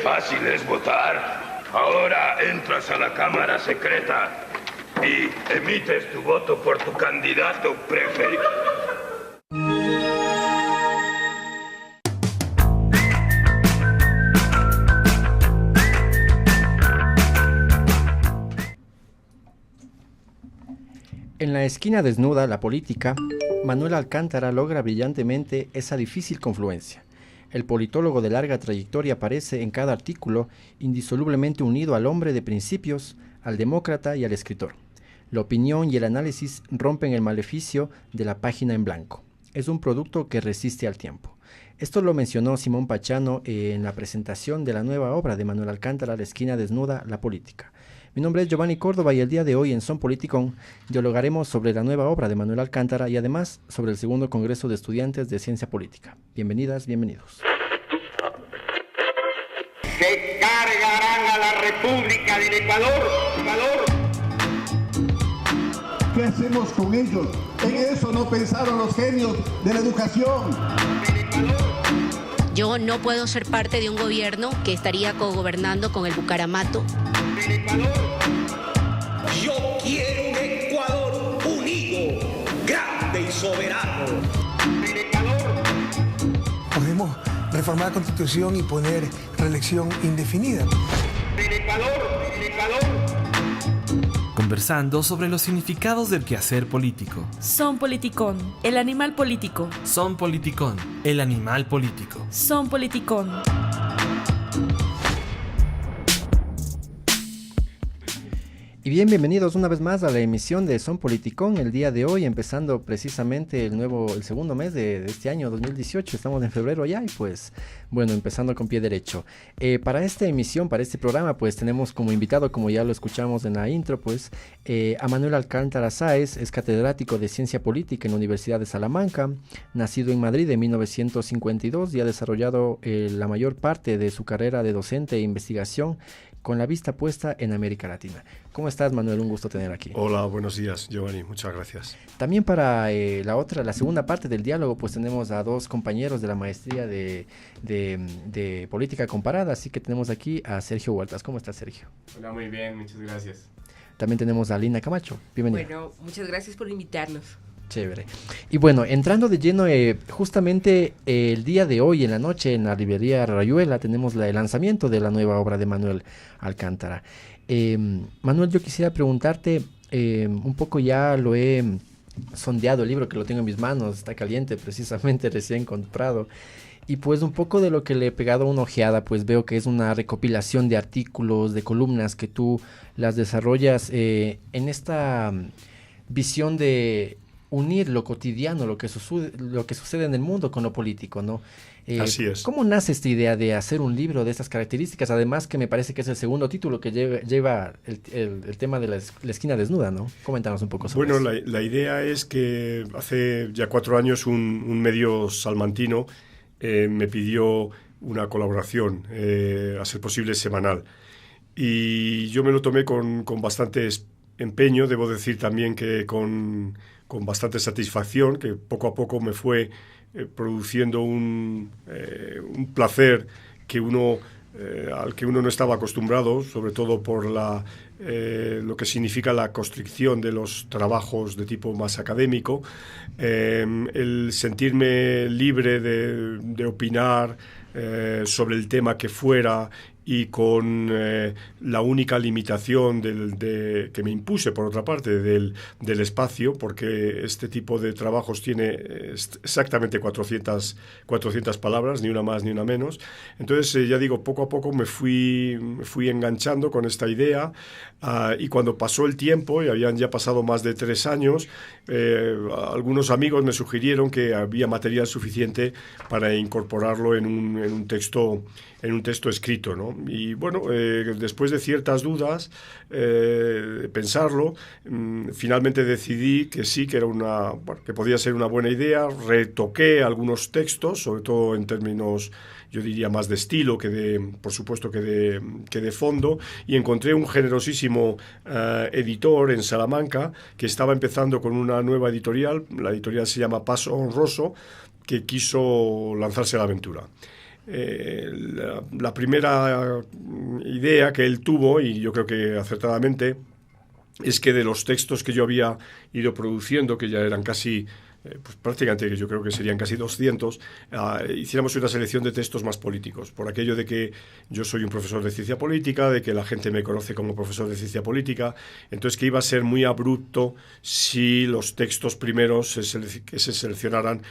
Fácil es votar. Ahora entras a la cámara secreta y emites tu voto por tu candidato preferido. En la esquina desnuda, la política, Manuel Alcántara logra brillantemente esa difícil confluencia. El politólogo de larga trayectoria aparece en cada artículo indisolublemente unido al hombre de principios, al demócrata y al escritor. La opinión y el análisis rompen el maleficio de la página en blanco. Es un producto que resiste al tiempo. Esto lo mencionó Simón Pachano en la presentación de la nueva obra de Manuel Alcántara, La esquina desnuda, la política. Mi nombre es Giovanni Córdoba y el día de hoy en Son Politicón dialogaremos sobre la nueva obra de Manuel Alcántara y además sobre el segundo Congreso de Estudiantes de Ciencia Política. Bienvenidas, bienvenidos. Se cargarán a la República del Ecuador. ¿Qué hacemos con ellos? En eso no pensaron los genios de la educación. Yo no puedo ser parte de un gobierno que estaría cogobernando con el Bucaramato. Yo quiero un Ecuador unido, grande y soberano. Podemos reformar la Constitución y poner reelección indefinida. Conversando sobre los significados del quehacer político. Son Politicón, el animal político. Son Politicón, el animal político. Son Politicón. Y bien, bienvenidos una vez más a la emisión de Son Politicón, el día de hoy, empezando precisamente el segundo mes de este año 2018, estamos en febrero ya y pues, bueno, empezando con pie derecho. Para esta emisión, para este programa, pues tenemos como invitado, como ya lo escuchamos en la intro, pues, a Manuel Alcántara Sáez, es catedrático de Ciencia Política en la Universidad de Salamanca, nacido en Madrid en 1952 y ha desarrollado la mayor parte de su carrera de docente e investigación con la vista puesta en América Latina. ¿Cómo estás, Manuel? Un gusto tener aquí. Hola, buenos días, Giovanni. Muchas gracias. También para la segunda parte del diálogo, pues tenemos a dos compañeros de la maestría de Política Comparada, así que tenemos aquí a Sergio Huertas. ¿Cómo estás, Sergio? Hola, muy bien, muchas gracias. También tenemos a Lina Camacho. Bienvenida. Bueno, muchas gracias por invitarnos. Chévere. Y bueno, entrando de lleno, justamente el día de hoy en la noche en la librería Rayuela tenemos el lanzamiento de la nueva obra de Manuel Alcántara. Manuel, yo quisiera preguntarte, un poco ya lo he sondeado el libro, que lo tengo en mis manos, está caliente, precisamente recién comprado. Y pues un poco de lo que le he pegado una ojeada, pues veo que es una recopilación de artículos, de columnas que tú las desarrollas en esta visión de unir lo cotidiano, lo que sucede en el mundo con lo político, ¿no? Así es. ¿Cómo nace esta idea de hacer un libro de estas características? Además que me parece que es el segundo título que lleva el tema de la esquina desnuda, ¿no? Coméntanos un poco sobre eso. Bueno, la idea es que hace ya 4 años un medio salmantino me pidió una colaboración, a ser posible semanal. Y yo me lo tomé con bastante empeño, debo decir también que con bastante satisfacción, que poco a poco me fue produciendo un placer al que uno no estaba acostumbrado, sobre todo por lo que significa la constricción de los trabajos de tipo más académico, el sentirme libre de opinar sobre el tema que fuera y con la única limitación que me impuse, por otra parte, del espacio, porque este tipo de trabajos tiene exactamente 400 palabras, ni una más ni una menos. Entonces, ya digo, poco a poco me fui enganchando con esta idea, y cuando pasó el tiempo, y habían ya pasado más de 3 años, algunos amigos me sugirieron que había material suficiente para incorporarlo en un texto escrito, ¿no? Y bueno, después de ciertas dudas, pensarlo, finalmente decidí que sí, que era que podía ser una buena idea. Retoqué algunos textos, sobre todo en términos, yo diría, más de estilo por supuesto, que de fondo, y encontré un generosísimo editor en Salamanca que estaba empezando con una nueva editorial. La editorial se llama Paso Honroso, que quiso lanzarse a la aventura. La primera idea que él tuvo, y yo creo que acertadamente, es que de los textos que yo había ido produciendo, que ya eran casi, pues prácticamente yo creo que serían casi 200, hiciéramos una selección de textos más políticos, por aquello de que yo soy un profesor de ciencia política, de que la gente me conoce como profesor de ciencia política, entonces que iba a ser muy abrupto si los textos primeros que se seleccionaran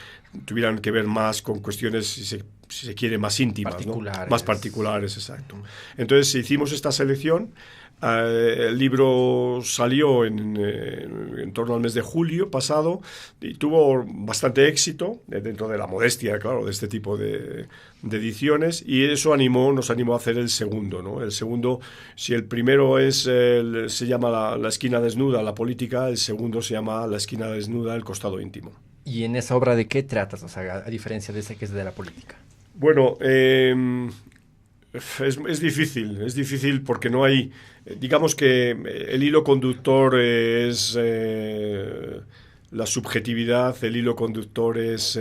tuvieran que ver más con cuestiones, si se quiere, más íntimas, particulares, ¿no? Más particulares, exacto. Entonces hicimos esta selección. El libro salió en torno al mes de julio pasado y tuvo bastante éxito, dentro de la modestia, claro, de este tipo de ediciones, y eso nos animó a hacer el segundo, ¿no? El segundo, si el primero se llama la esquina desnuda, la política, el segundo se llama La esquina desnuda, el costado íntimo. ¿Y en esa obra de qué tratas? O sea, a diferencia de ese que es de la política. Bueno, es difícil porque no hay, digamos que el hilo conductor es la subjetividad, el hilo conductor es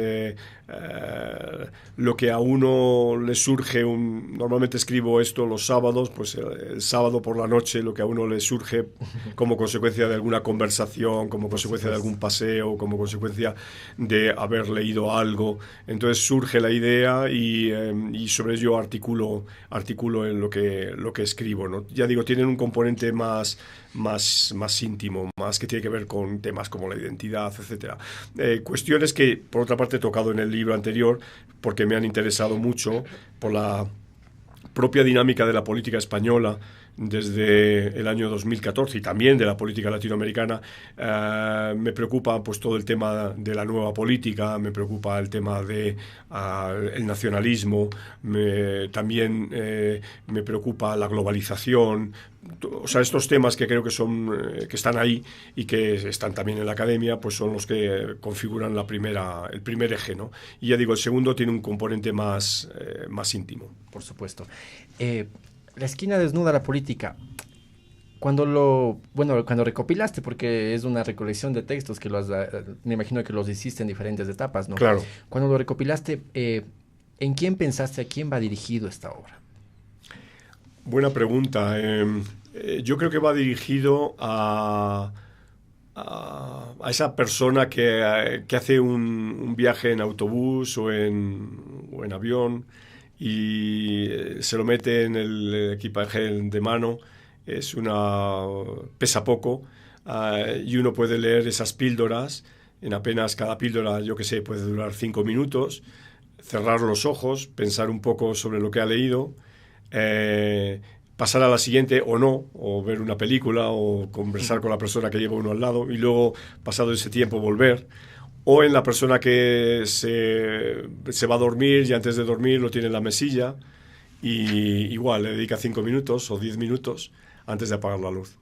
lo que a uno le surge. Normalmente escribo esto los sábados, pues el sábado por la noche, lo que a uno le surge como consecuencia de alguna conversación, como consecuencia de algún paseo, como consecuencia de haber leído algo. Entonces surge la idea y sobre ello articulo en lo que escribo, ¿no? Ya digo, tienen un componente más íntimo, más que tiene que ver con temas como la identidad, etcétera. Cuestiones que, por otra parte, he tocado en el libro anterior porque me han interesado mucho por la propia dinámica de la política española desde el año 2014 y también de la política latinoamericana. Me preocupa pues todo el tema de la nueva política, me preocupa el tema de el nacionalismo, también me preocupa la globalización. O sea, estos temas que creo que están ahí y que están también en la academia, pues son los que configuran el primer eje, ¿no? Y ya digo, el segundo tiene un componente más íntimo. Por supuesto. La esquina desnuda, la política. Cuando recopilaste, porque es una recolección de textos que me imagino que los hiciste en diferentes etapas, ¿no? Claro. Cuando lo recopilaste, ¿en quién pensaste, a quién va dirigido esta obra? Buena pregunta. Yo creo que va dirigido a esa persona que hace un viaje en autobús o en avión y se lo mete en el equipaje de mano. Pesa poco, y uno puede leer esas píldoras. En apenas cada píldora, yo que sé, puede durar 5 minutos, cerrar los ojos, pensar un poco sobre lo que ha leído, pasar a la siguiente o no, o ver una película o conversar con la persona que lleva uno al lado y luego, pasado ese tiempo, volver. O en la persona que se va a dormir y antes de dormir lo tiene en la mesilla y igual le dedica 5 minutos o 10 minutos antes de apagar la luz.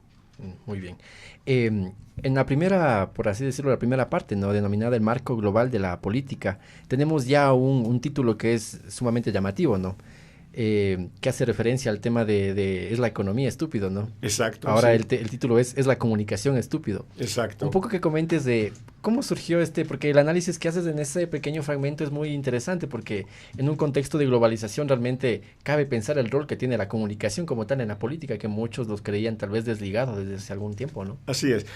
Muy bien. En la primera, por así decirlo, la primera parte, ¿no?, denominada el marco global de la política, tenemos ya un título que es sumamente llamativo, ¿no? Que hace referencia al tema de es la economía estúpido, ¿no? Exacto. Ahora sí. el título es la comunicación estúpido. Exacto. Un poco que comentes de cómo surgió porque el análisis que haces en ese pequeño fragmento es muy interesante, porque en un contexto de globalización realmente cabe pensar el rol que tiene la comunicación como tal en la política, que muchos los creían tal vez desligado desde hace algún tiempo, ¿no? Así es.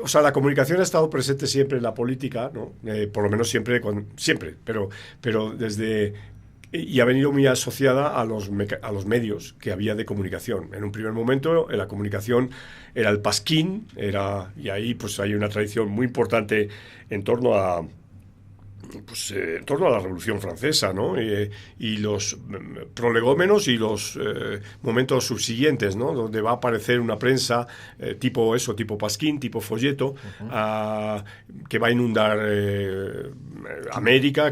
O sea, la comunicación ha estado presente siempre en la política, ¿no? Por lo menos siempre, pero desde y ha venido muy asociada a los medios que había de comunicación. En un primer momento, la comunicación era el pasquín, y ahí pues hay una tradición muy importante en torno a la Revolución Francesa, ¿no? Y los prolegómenos y los momentos subsiguientes, ¿no? Donde va a aparecer una prensa tipo pasquín, tipo folleto, que va a inundar América,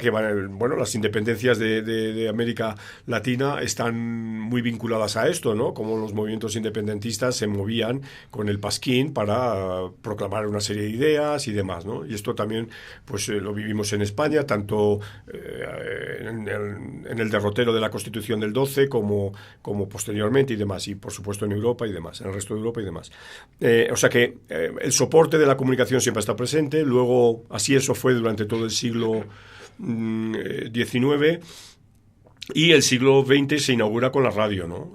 las independencias de América Latina están muy vinculadas a esto, ¿no? Como los movimientos independentistas se movían con el pasquín para proclamar una serie de ideas y demás, ¿no? Y esto también pues lo vivimos en España, tanto en el derrotero de la Constitución del 12 como posteriormente y demás, y por supuesto en Europa y demás, en el resto de Europa y demás. O sea que el soporte de la comunicación siempre está presente. Luego, así eso fue durante todo el siglo XIX. Y el siglo XX se inaugura con la radio, ¿no?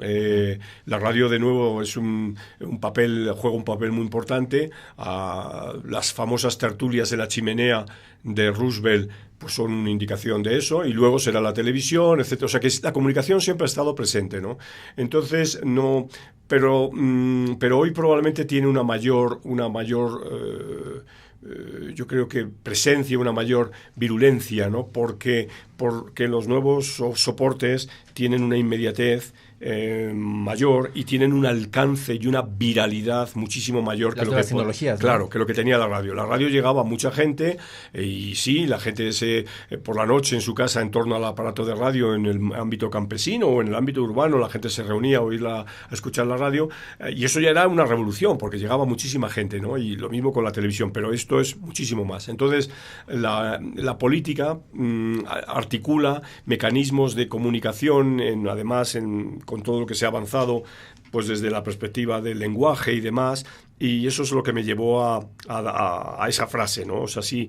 La radio, de nuevo, es juega un papel muy importante. Las famosas tertulias de la chimenea de Roosevelt pues son una indicación de eso, y luego será la televisión, etcétera. O sea que la comunicación siempre ha estado presente, ¿no? Entonces, no... Pero hoy probablemente tiene una mayor yo creo que presencia, una mayor virulencia, ¿no? Porque los nuevos soportes tienen una inmediatez mayor y tienen un alcance y una viralidad muchísimo mayor que lo que tecnologías, claro, ¿no? Que lo que tenía la radio. La radio llegaba a mucha gente y sí, la gente por la noche en su casa en torno al aparato de radio en el ámbito campesino o en el ámbito urbano, la gente se reunía a escuchar la radio, y eso ya era una revolución porque llegaba muchísima gente, ¿no? Y lo mismo con la televisión, pero esto es muchísimo más. Entonces la política articula mecanismos de comunicación, además con todo lo que se ha avanzado pues desde la perspectiva del lenguaje y demás, y eso es lo que me llevó a esa frase, ¿no? O sea, si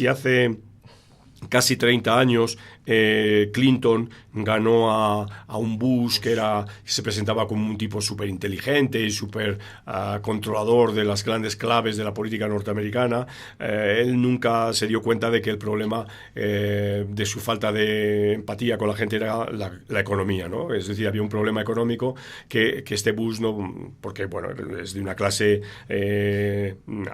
hace casi 30 años Clinton ganó a un Bush que se presentaba como un tipo súper inteligente y súper controlador de las grandes claves de la política norteamericana, él nunca se dio cuenta de que el problema de su falta de empatía con la gente era la economía, ¿no? Es decir, había un problema económico que este Bush no, porque bueno, es de una clase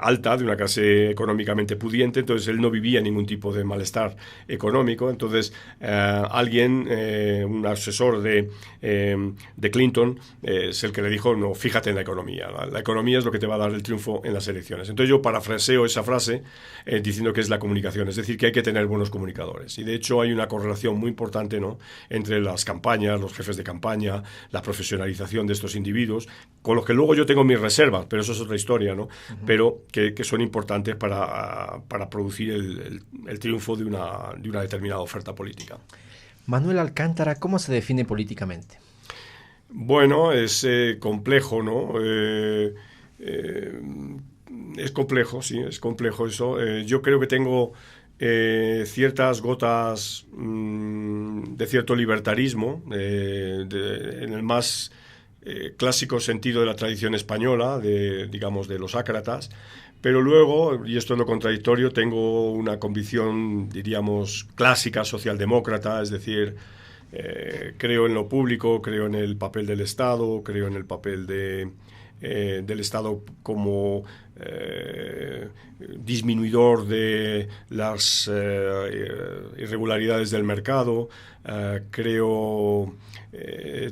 alta, de una clase económicamente pudiente, entonces él no vivía ningún tipo de malestar económico. Entonces alguien, un asesor de Clinton, es el que le dijo: no, fíjate en la economía, la economía es lo que te va a dar el triunfo en las elecciones. Entonces yo parafraseo esa frase diciendo que es la comunicación, es decir, que hay que tener buenos comunicadores, y de hecho hay una correlación muy importante, ¿no?, entre las campañas, los jefes de campaña, la profesionalización de estos individuos, con los que luego yo tengo mis reservas, pero eso es otra historia, ¿no? Pero que son importantes para producir el triunfo de una determinada oferta política. Manuel Alcántara, ¿cómo se define políticamente? Bueno, es complejo, ¿no? Es complejo, sí, es complejo eso. Yo creo que tengo ciertas gotas de cierto libertarismo, en el más clásico sentido de la tradición española, digamos, de los ácratas. Pero luego, y esto es lo contradictorio, tengo una convicción, diríamos, clásica socialdemócrata, es decir, creo en lo público, creo en el papel del Estado, creo en el papel del Estado como disminuidor de las irregularidades del mercado, creo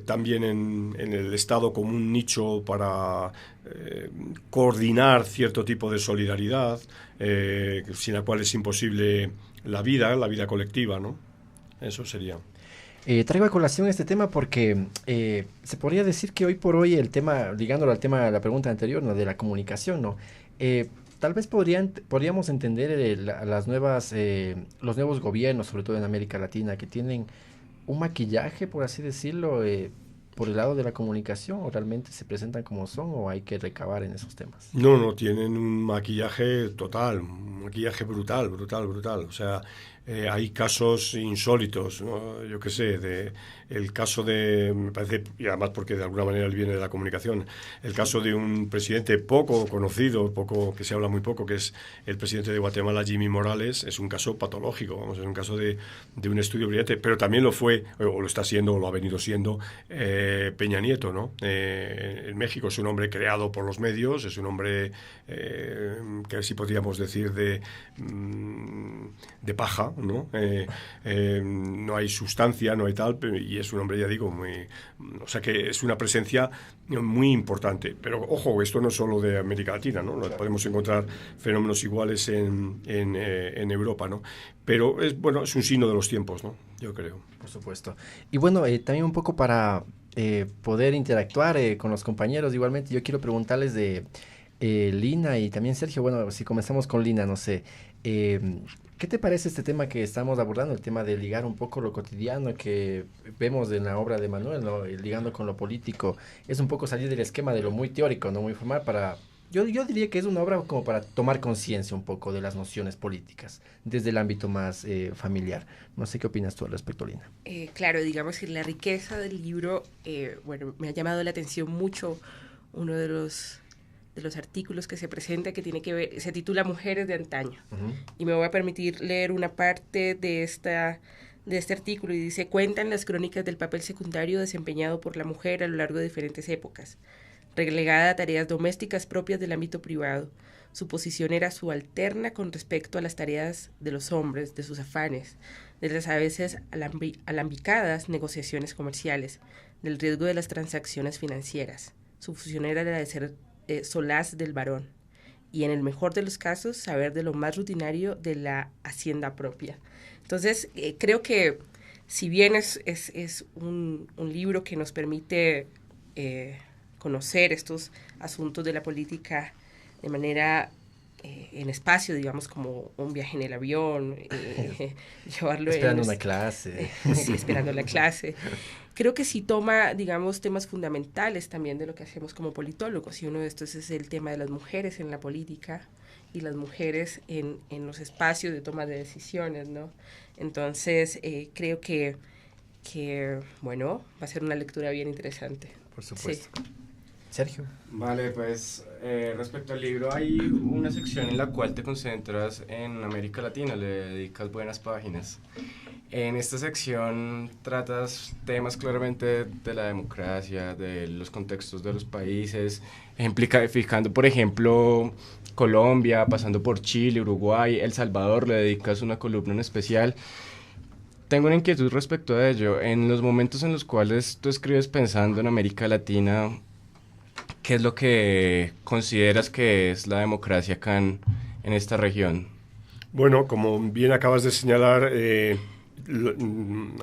también en el Estado como un nicho para coordinar cierto tipo de solidaridad, sin la cual es imposible la vida colectiva, ¿no? Eso sería. Traigo a colación este tema porque se podría decir que hoy por hoy el tema, ligándolo al tema de la pregunta anterior, ¿no?, de la comunicación, ¿no? Tal vez podríamos entender los nuevos gobiernos, sobre todo en América Latina, que tienen un maquillaje, por así decirlo, por el lado de la comunicación, o realmente se presentan como son, o hay que recabar en esos temas. No, tienen un maquillaje total, un maquillaje brutal. O sea, hay casos insólitos, ¿no? Yo qué sé, el caso me parece, y además porque de alguna manera él viene de la comunicación, el caso de un presidente poco conocido, que se habla muy poco, que es el presidente de Guatemala, Jimmy Morales. Es un caso patológico, vamos, es un caso de un estudio brillante, pero también lo fue, o lo está siendo, o lo ha venido siendo Peña Nieto, ¿no? En México es un hombre creado por los medios, es un hombre que así podríamos decir de paja, ¿no? No hay sustancia, no hay tal, y es un hombre, ya digo, o sea que es una presencia muy importante. Pero ojo, esto no es solo de América Latina, ¿no? Podemos encontrar fenómenos iguales en Europa, ¿no? Pero es un signo de los tiempos, ¿no? Yo creo. Por supuesto. Y bueno, también un poco para poder interactuar con los compañeros, igualmente yo quiero preguntarles de Lina y también Sergio. Bueno, si comenzamos con Lina, no sé, ¿qué te parece este tema que estamos abordando? El tema de ligar un poco lo cotidiano que vemos en la obra de Manuel, ¿no? Ligando con lo político. Es un poco salir del esquema de lo muy teórico, no muy formal, para... Yo diría que es una obra como para tomar conciencia un poco de las nociones políticas, desde el ámbito más familiar. No sé qué opinas tú al respecto, Lina. Claro, digamos que la riqueza del libro, me ha llamado la atención mucho uno de los artículos que se presenta, que tiene que ver, se titula Mujeres de antaño. Uh-huh. Y me voy a permitir leer una parte de este artículo, y dice: cuentan las crónicas del papel secundario desempeñado por la mujer a lo largo de diferentes épocas. Relegada a tareas domésticas propias del ámbito privado, su posición era subalterna con respecto a las tareas de los hombres, de sus afanes, de las a veces alambicadas negociaciones comerciales, del riesgo de las transacciones financieras. Su función era la de ser solaz del varón, y en el mejor de los casos, saber de lo más rutinario de la hacienda propia. Entonces, creo que si bien es un libro que nos permite conocer estos asuntos de la política de manera en espacio, digamos, como un viaje en el avión, llevarlo esperando una clase. Sí, esperando la clase. Creo que sí toma, digamos, temas fundamentales también de lo que hacemos como politólogos, y uno de estos es el tema de las mujeres en la política y las mujeres en los espacios de toma de decisiones, ¿no? Entonces, creo que, bueno, va a ser una lectura bien interesante. Por supuesto. Sí. Sergio. Vale, pues respecto al libro, hay una sección en la cual te concentras en América Latina, le dedicas buenas páginas. En esta sección tratas temas claramente de la democracia, de los contextos de los países, ejemplificando, por ejemplo, Colombia, pasando por Chile, Uruguay, El Salvador, le dedicas una columna en especial. Tengo una inquietud respecto a ello. En los momentos en los cuales tú escribes pensando en América Latina, ¿qué es lo que consideras que es la democracia acá en esta región? Bueno, como bien acabas de señalar,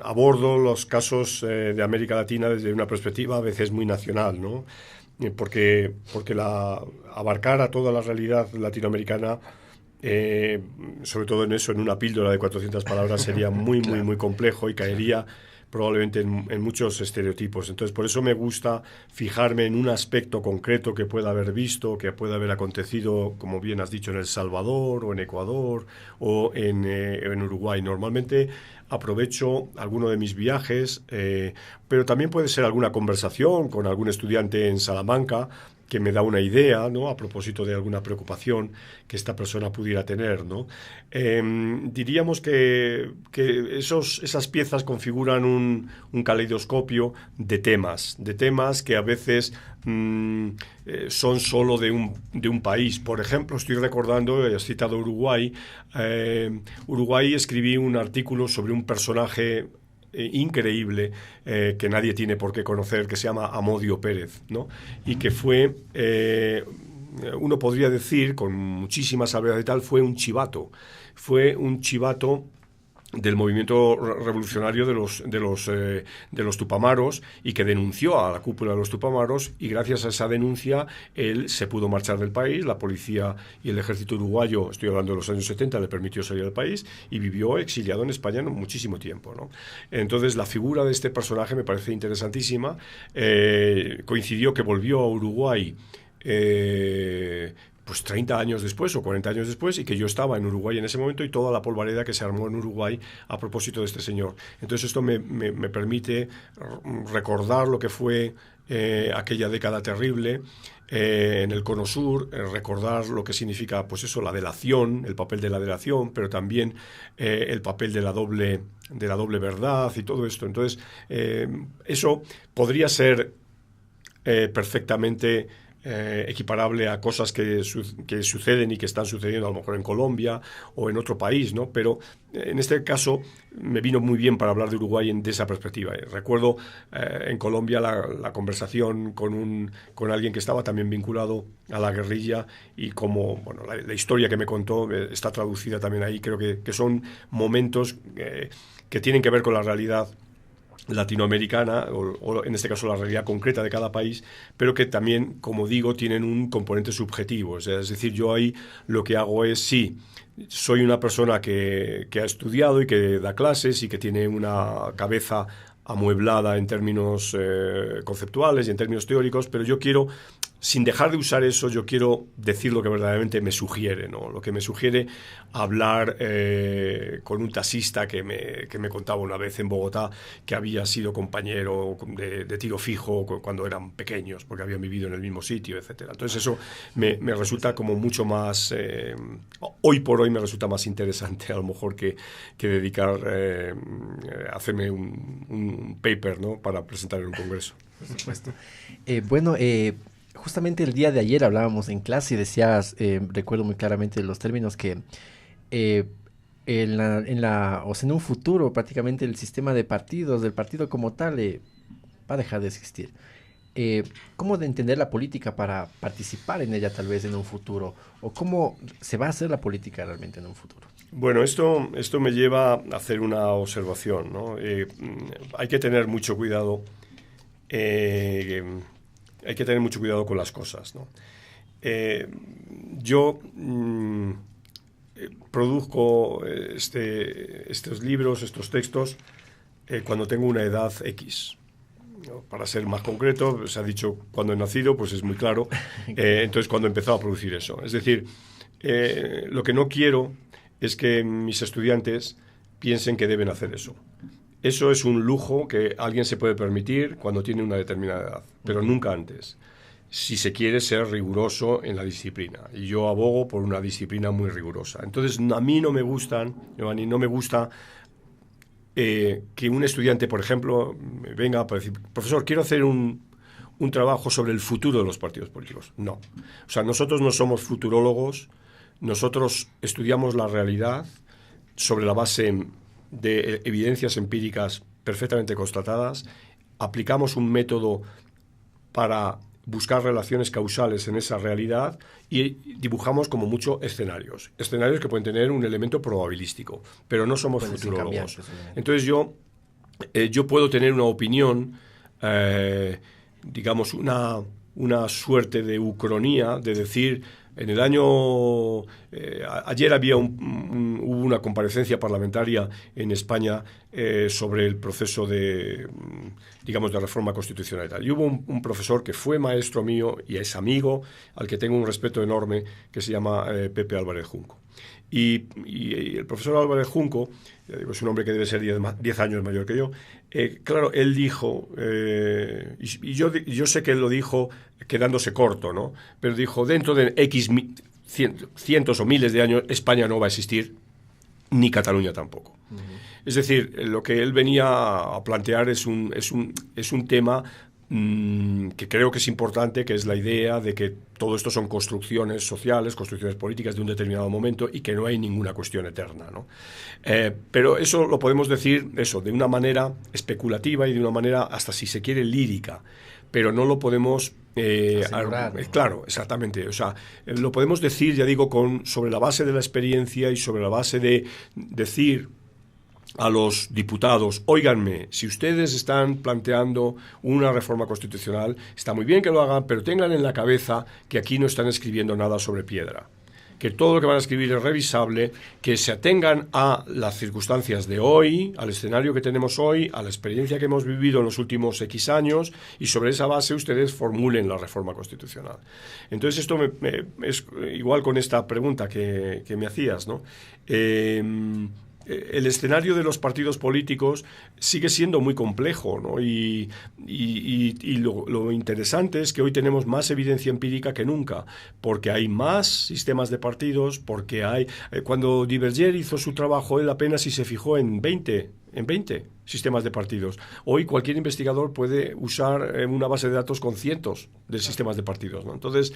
abordo los casos de América Latina desde una perspectiva a veces muy nacional, ¿no? Porque abarcar a toda la realidad latinoamericana, sobre todo en una píldora de 400 palabras, sería muy, claro, muy complejo, y caería probablemente en muchos estereotipos. Entonces, por eso me gusta fijarme en un aspecto concreto que pueda haber visto, que pueda haber acontecido, como bien has dicho, en El Salvador, o en Ecuador, o en Uruguay. Normalmente aprovecho alguno de mis viajes, pero también puede ser alguna conversación con algún estudiante en Salamanca que me da una idea, ¿no?, a propósito de alguna preocupación que esta persona pudiera tener, ¿no? Diríamos que esas piezas configuran un caleidoscopio de temas que a veces son solo de un país. Por ejemplo, estoy recordando, he citado Uruguay. Uruguay, escribí un artículo sobre un personaje increíble que nadie tiene por qué conocer, que se llama Amodio Pérez, ¿no? Y que fue, uno podría decir con muchísima salvedad y tal, fue un chivato del movimiento revolucionario de los Tupamaros, y que denunció a la cúpula de los Tupamaros, y gracias a esa denuncia él se pudo marchar del país. La policía y el ejército uruguayo, estoy hablando de los años 70, le permitió salir del país, y vivió exiliado en España muchísimo tiempo, ¿no? Entonces la figura de este personaje me parece interesantísima. Coincidió que volvió a Uruguay pues 30 años después o 40 años después, y que yo estaba en Uruguay en ese momento, y toda la polvareda que se armó en Uruguay a propósito de este señor. Entonces esto me permite recordar lo que fue aquella década terrible en el Cono Sur, recordar lo que significa, pues eso, la delación, el papel de la delación, pero también el papel de la doble verdad y todo esto. Entonces eso podría ser perfectamente equiparable a cosas que suceden y que están sucediendo a lo mejor en Colombia o en otro país, ¿no? Pero en este caso me vino muy bien para hablar de Uruguay de esa perspectiva. Recuerdo en Colombia la conversación con alguien que estaba también vinculado a la guerrilla, y como, bueno, la historia que me contó está traducida también ahí. Creo que son momentos que tienen que ver con la realidad latinoamericana, o en este caso la realidad concreta de cada país, pero que también, como digo, tienen un componente subjetivo. O sea, es decir, yo ahí lo que hago es, sí, soy una persona que ha estudiado y que da clases y que tiene una cabeza amueblada en términos conceptuales y en términos teóricos, pero yo quiero, sin dejar de usar eso, yo quiero decir lo que verdaderamente me sugiere, ¿no? Lo que me sugiere hablar con un taxista que me contaba una vez en Bogotá que había sido compañero de tiro fijo cuando eran pequeños, porque habían vivido en el mismo sitio, etcétera. Entonces eso me resulta como mucho más, hoy por hoy me resulta más interesante a lo mejor que dedicar a hacerme un paper, ¿no?, para presentar en un congreso. Por supuesto. Justamente el día de ayer hablábamos en clase y decías, recuerdo muy claramente los términos, que en un futuro prácticamente el sistema de partidos, del partido como tal, va a dejar de existir. ¿Cómo de entender la política para participar en ella tal vez en un futuro? ¿O cómo se va a hacer la política realmente en un futuro? Bueno, esto me lleva a hacer una observación, ¿no? Hay que tener mucho cuidado. Hay que tener mucho cuidado con las cosas, ¿no? Yo produzco estos libros, estos textos, cuando tengo una edad X, ¿no? Para ser más concreto, se ha dicho cuando he nacido, pues es muy claro. Entonces, cuando he empezado a producir eso. Es decir, lo que no quiero es que mis estudiantes piensen que deben hacer eso. Eso es un lujo que alguien se puede permitir cuando tiene una determinada edad, pero nunca antes, si se quiere ser riguroso en la disciplina. Y yo abogo por una disciplina muy rigurosa. Entonces, a mí no me gusta que un estudiante, por ejemplo, venga para decir, profesor, quiero hacer un trabajo sobre el futuro de los partidos políticos. No. O sea, nosotros no somos futurólogos, nosotros estudiamos la realidad sobre la base de evidencias empíricas perfectamente constatadas, aplicamos un método para buscar relaciones causales en esa realidad y dibujamos como mucho escenarios que pueden tener un elemento probabilístico, pero no somos futurólogos. Entonces yo puedo tener una opinión, digamos una suerte de ucronía, de decir, en el año... ayer hubo una comparecencia parlamentaria en España sobre el proceso de reforma constitucional y tal. Y hubo un profesor que fue maestro mío y es amigo, al que tengo un respeto enorme, que se llama Pepe Álvarez Junco. Y el profesor Álvarez Junco, es un hombre que debe ser 10 años mayor que yo, claro, él dijo, y yo sé que él lo dijo quedándose corto, ¿no? Pero dijo, dentro de X cientos o miles de años, España no va a existir, ni Cataluña tampoco. Uh-huh. Es decir, lo que él venía a plantear es un tema que creo que es importante, que es la idea de que todo esto son construcciones sociales, construcciones políticas de un determinado momento y que no hay ninguna cuestión eterna, ¿no? Pero eso lo podemos decir de una manera especulativa y de una manera, hasta si se quiere, lírica, pero no lo podemos... claro, exactamente. O sea, lo podemos decir, ya digo, sobre la base de la experiencia y sobre la base de decir a los diputados, óiganme, si ustedes están planteando una reforma constitucional, está muy bien que lo hagan, pero tengan en la cabeza que aquí no están escribiendo nada sobre piedra, que todo lo que van a escribir es revisable, que se atengan a las circunstancias de hoy, al escenario que tenemos hoy, a la experiencia que hemos vivido en los últimos X años, y sobre esa base ustedes formulen la reforma constitucional. Entonces esto es igual con esta pregunta que me hacías, ¿no? El escenario de los partidos políticos sigue siendo muy complejo, ¿no? Y lo interesante es que hoy tenemos más evidencia empírica que nunca, porque hay más sistemas de partidos, porque hay... cuando Diverger hizo su trabajo, él apenas si se fijó en 20 sistemas de partidos. Hoy cualquier investigador puede usar una base de datos con cientos de sistemas de partidos, ¿no? Entonces,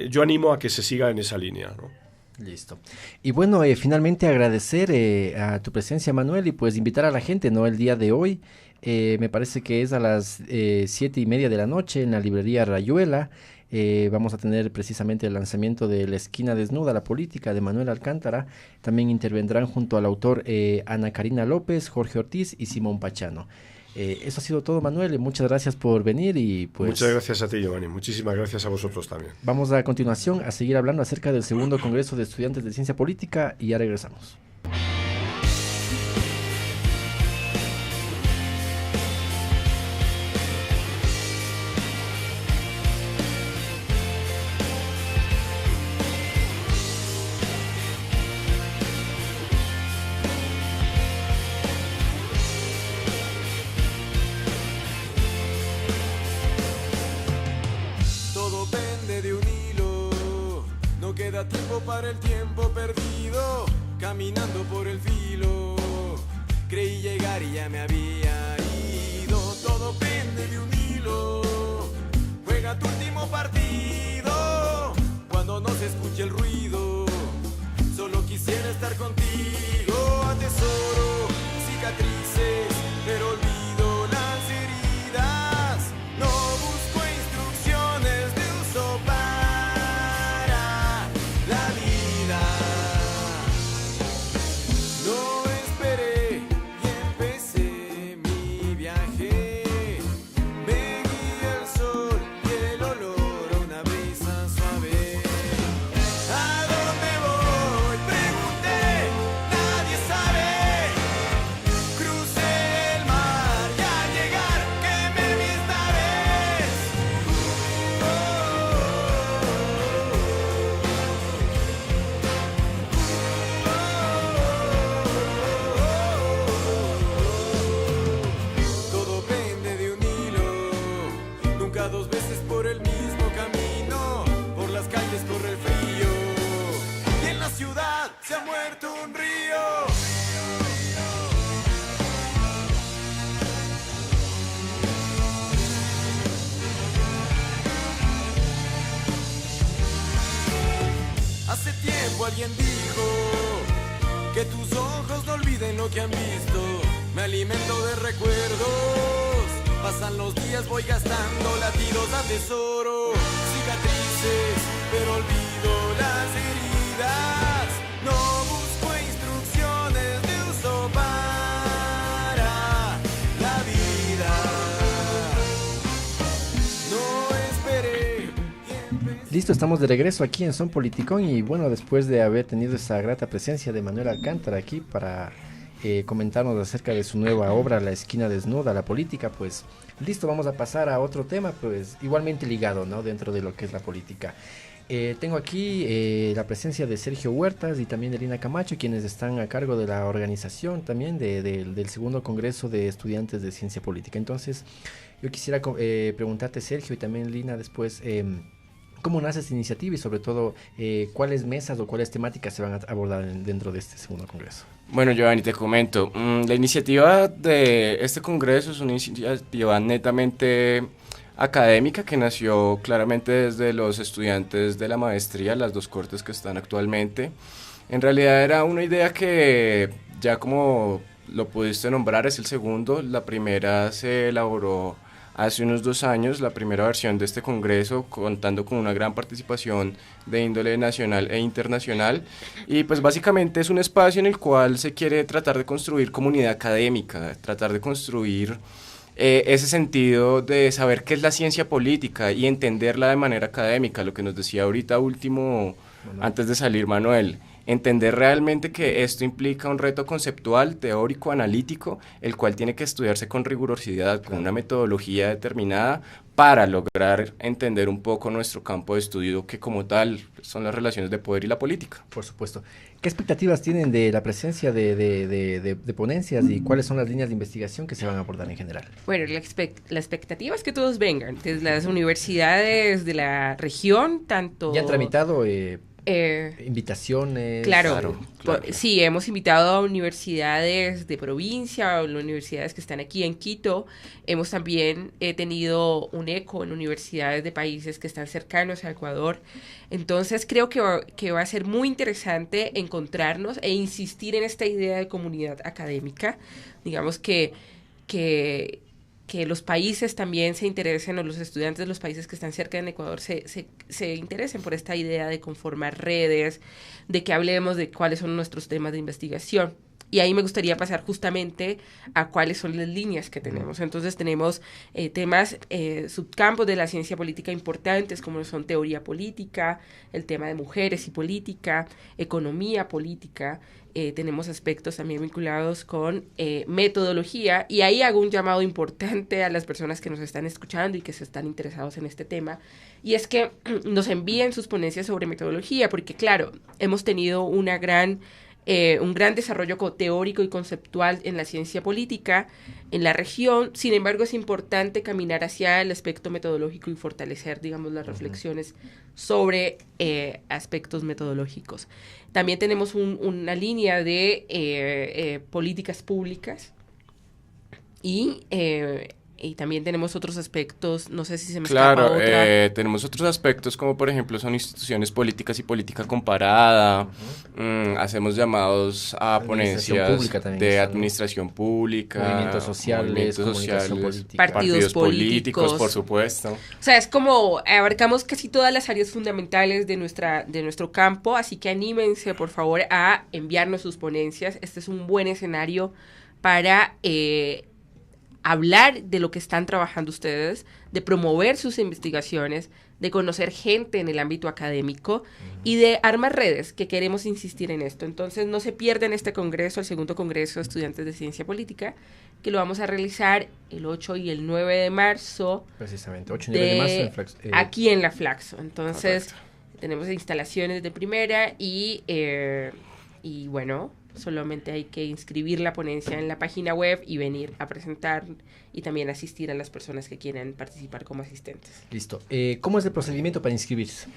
yo animo a que se siga en esa línea, ¿no? Listo. Y bueno, finalmente agradecer a tu presencia, Manuel, y pues invitar a la gente, ¿no? El día de hoy, me parece que es a las 7:30 de la noche en la librería Rayuela. Vamos a tener precisamente el lanzamiento de La Esquina Desnuda, la política, de Manuel Alcántara. También intervendrán junto al autor Ana Karina López, Jorge Ortiz y Simón Pachano. Eso ha sido todo, Manuel. Muchas gracias por venir y pues... Muchas gracias a ti, Giovanni. Muchísimas gracias a vosotros también. Vamos a continuación a seguir hablando acerca del segundo Congreso de Estudiantes de Ciencia Política y ya regresamos. Para el tiempo perdido, caminando por el filo, creí llegar y ya me había ido. Todo pende de un hilo. Juega tu último partido. Cuando no se escuche el ruido, solo quisiera estar contigo. Atesoro cicatrices, pero olvido las heridas. No busco instrucciones de uso para alguien dijo que tus ojos no olviden lo que han visto. Me alimento de recuerdos. Pasan los días, voy gastando latidos. Atesoro cicatrices, pero olvido las heridas. No busco instrucciones de uso para la vida. No esperé. Listo, estamos de regreso aquí en Son Politicón y bueno, después de haber tenido esa grata presencia de Manuel Alcántara aquí para comentarnos acerca de su nueva obra, La Esquina Desnuda, la política, pues listo, vamos a pasar a otro tema, pues igualmente ligado, ¿no? Dentro de lo que es la política. Tengo aquí la presencia de Sergio Huertas y también de Lina Camacho, quienes están a cargo de la organización también del segundo Congreso de Estudiantes de Ciencia Política. Entonces, yo quisiera preguntarte, Sergio, y también Lina después, ¿cómo nace esta iniciativa y sobre todo cuáles mesas o cuáles temáticas se van a abordar dentro de este segundo Congreso? Bueno, Giovanni, te comento. La iniciativa de este Congreso es una iniciativa netamente académica que nació claramente desde los estudiantes de la maestría, las dos cortes que están actualmente. En realidad era una idea que ya como lo pudiste nombrar es el segundo. La primera se elaboró hace unos 2 años, la primera versión de este congreso, contando con una gran participación de índole nacional e internacional, y pues básicamente es un espacio en el cual se quiere tratar de construir comunidad académica, tratar de construir ese sentido de saber qué es la ciencia política y entenderla de manera académica, lo que nos decía ahorita último antes de salir, Manuel. Entender realmente que esto implica un reto conceptual, teórico, analítico, el cual tiene que estudiarse con rigurosidad, con una metodología determinada, para lograr entender un poco nuestro campo de estudio, que como tal son las relaciones de poder y la política. Por supuesto. ¿Qué expectativas tienen de la presencia de ponencias y cuáles son las líneas de investigación que se van a abordar en general? Bueno, la expectativa es que todos vengan, desde las universidades de la región, tanto... ¿Ya han tramitado invitaciones? Claro. Sí, hemos invitado a universidades de provincia o las universidades que están aquí en Quito. Hemos también tenido un eco en universidades de países que están cercanos a Ecuador. Entonces creo que va a ser muy interesante encontrarnos e insistir en esta idea de comunidad académica. Digamos que los países también se interesen, o los estudiantes de los países que están cerca de Ecuador se interesen por esta idea de conformar redes, de que hablemos de cuáles son nuestros temas de investigación. Y ahí me gustaría pasar justamente a cuáles son las líneas que tenemos. Entonces tenemos temas, subcampos de la ciencia política importantes, como son teoría política, el tema de mujeres y política, economía política. Tenemos aspectos también vinculados con metodología, y ahí hago un llamado importante a las personas que nos están escuchando y que se están interesados en este tema, y es que nos envíen sus ponencias sobre metodología, porque claro, hemos tenido un gran desarrollo teórico y conceptual en la ciencia política en la región. Sin embargo, es importante caminar hacia el aspecto metodológico y fortalecer, digamos, las reflexiones sobre aspectos metodológicos. También tenemos una línea de políticas públicas y también tenemos otros aspectos, no sé si se me escapa otra. Tenemos otros aspectos como por ejemplo son instituciones políticas y política comparada. Hacemos llamados a ponencias de administración pública, movimientos sociales, partidos políticos, por supuesto. O sea, es como abarcamos casi todas las áreas fundamentales de nuestro campo, así que anímense por favor a enviarnos sus ponencias. Este es un buen escenario para hablar de lo que están trabajando ustedes, de promover sus investigaciones, de conocer gente en el ámbito académico y de armar redes, que queremos insistir en esto. Entonces no se pierdan este congreso, el segundo congreso de estudiantes de ciencia política, que lo vamos a realizar el 8 y el 9 de marzo. Precisamente, 8 y 9 de marzo en Flaxo. Aquí en la Flaxo. Entonces Correcto. Tenemos instalaciones de primera y bueno, solamente hay que inscribir la ponencia en la página web y venir a presentar y también asistir a las personas que quieran participar como asistentes. Listo. ¿Cómo es el procedimiento para inscribirse?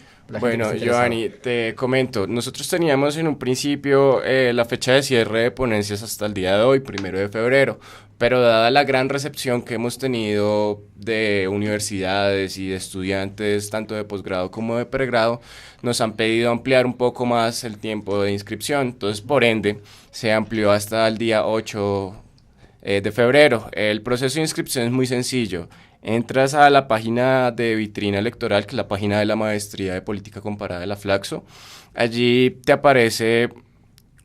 Bueno, Giovanni, te comento. Nosotros teníamos en un principio la fecha de cierre de ponencias hasta el día de hoy, 1 de febrero, pero dada la gran recepción que hemos tenido de universidades y de estudiantes, tanto de posgrado como de pregrado, nos han pedido ampliar un poco más el tiempo de inscripción. Entonces, por ende, se amplió hasta el día 8 de febrero. El proceso de inscripción es muy sencillo. Entras a la página de vitrina electoral, que es la página de la Maestría de Política Comparada de la Flaxo. Allí te aparece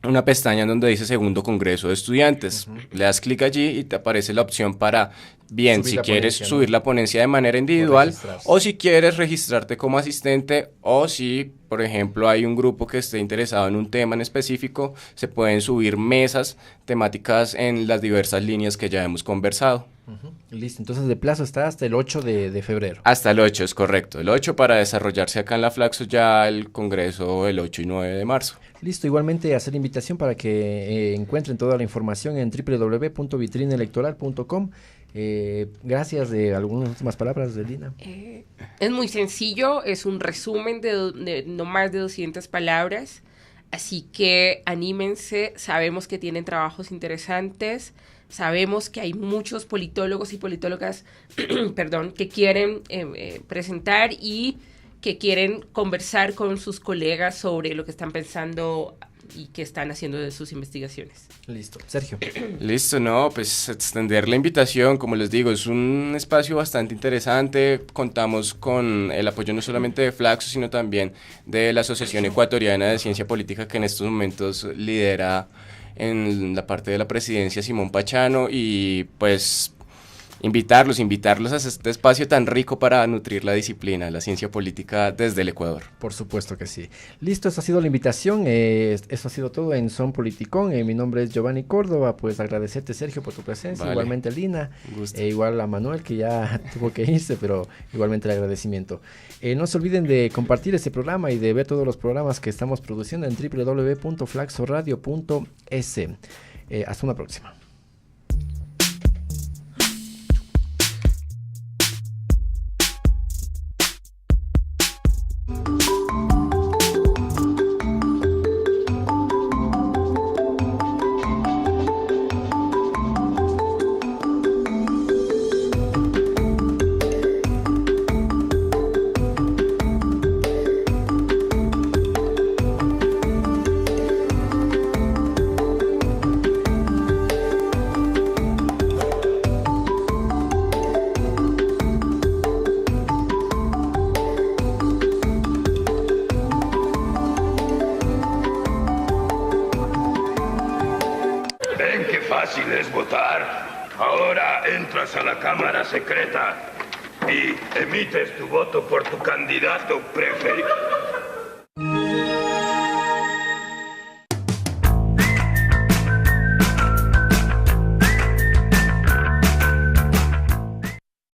una pestaña en donde dice Segundo Congreso de Estudiantes. Le das clic allí y te aparece la opción para, bien, si quieres subir la ponencia de manera individual o si quieres registrarte como asistente, o si, por ejemplo, hay un grupo que esté interesado en un tema en específico, se pueden subir mesas temáticas en las diversas líneas que ya hemos conversado. Listo, entonces de plazo está hasta el 8 de febrero. Hasta el 8, es correcto. El 8 para desarrollarse acá en la Flaxo, ya el congreso el 8 y 9 de marzo. Listo, igualmente hacer invitación para que encuentren toda la información en www.vitrinaelectoral.com. Gracias. ¿Algunas últimas palabras de Lina? Es muy sencillo, es un resumen de no más de 200 palabras, así que anímense. Sabemos que tienen trabajos interesantes, sabemos que hay muchos politólogos y politólogas perdón, que quieren presentar y que quieren conversar con sus colegas sobre lo que están pensando y que están haciendo de sus investigaciones. Listo. Sergio. Listo, no, pues extender la invitación, como les digo, es un espacio bastante interesante. Contamos con el apoyo no solamente de Flaxo, sino también de la Asociación Ecuatoriana de Ciencia Política, que en estos momentos lidera en la parte de la presidencia Simón Pachano, y pues invitarlos a este espacio tan rico para nutrir la disciplina, la ciencia política desde el Ecuador. Por supuesto que sí. Listo, esa ha sido la invitación, eso ha sido todo en Son Politicón. Mi nombre es Giovanni Córdoba, pues agradecerte, Sergio, por tu presencia, Vale. igualmente Lina, igual a Manuel, que ya tuvo que irse, pero igualmente el agradecimiento. No se olviden de compartir este programa y de ver todos los programas que estamos produciendo en www.flaxoradio.es. Hasta una próxima. Fácil es votar. Ahora entras a la Cámara Secreta y emites tu voto por tu candidato preferido.